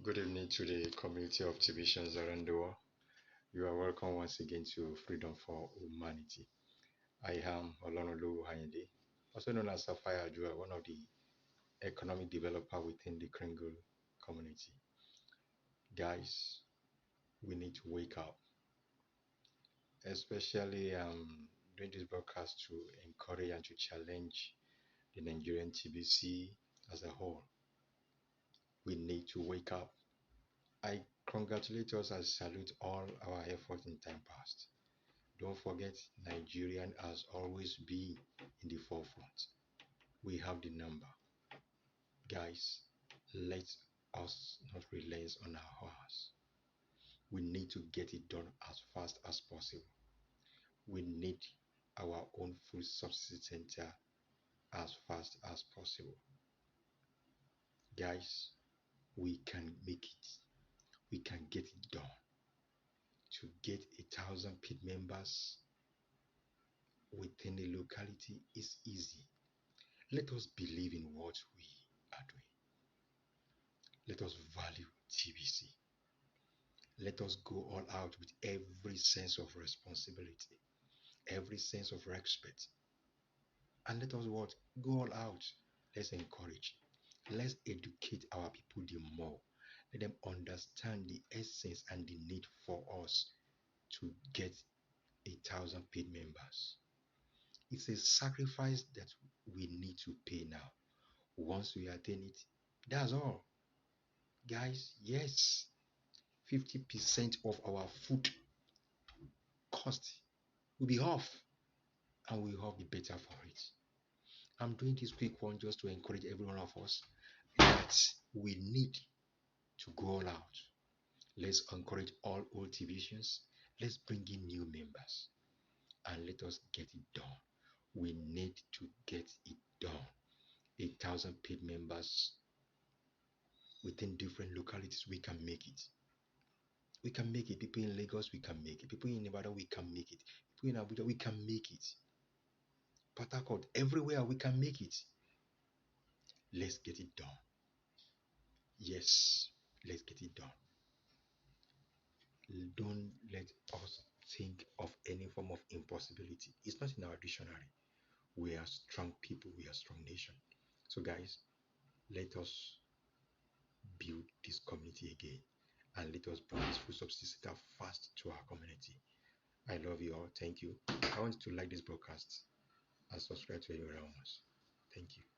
Good evening to the community of Tibetians around the world. You are welcome once again to Freedom for Humanity. I am Olonolu Hayende, also known as Sapphire Jua, one of the economic developer within the Kringle community. Guys, we need to wake up, especially doing this broadcast to encourage and to challenge the Nigerian TBC as a whole. We need to wake up. I congratulate us and salute all our efforts in time past. Don't forget, Nigerian has always been in the forefront. We have the number. Guys, let us not relent on our horse. We need to get it done as fast as possible. We need our own food subsidy center as fast as possible. Guys, we can make it. We can get it done. To get 1,000 PID members within the locality is easy. Let us believe in what we are doing. Let us value TBC. Let us go all out with every sense of responsibility, every sense of respect. And let us what? Go all out. Let's encourage. Let's educate our people the more. Let them understand the essence and the need for us to get 1,000 paid members. It's a sacrifice that we need to pay now. Once we attain it, that's all. Guys, yes, 50% of our food cost will be off, and we will all be better for it. I'm doing this quick one just to encourage every one of us that we need to go all out. Let's encourage all old TVisions. Let's bring in new members and let us get it done. We need to get it done. 1,000 paid members within different localities, we can make it. We can make it. People in Lagos, we can make it. People in Nevada, we can make it. People in Abuja, we can make it. Port Harcourt, everywhere we can make it. Let's get it done. Yes, let's get it done. Don't let us think of any form of impossibility. It's not in our dictionary. We are strong people, we are strong nation. So guys, let us build this community again and let us bring this food subsidy sector fast to our community. I love you all. Thank you. I want you to like this broadcast and subscribe to any other ones. Thank you.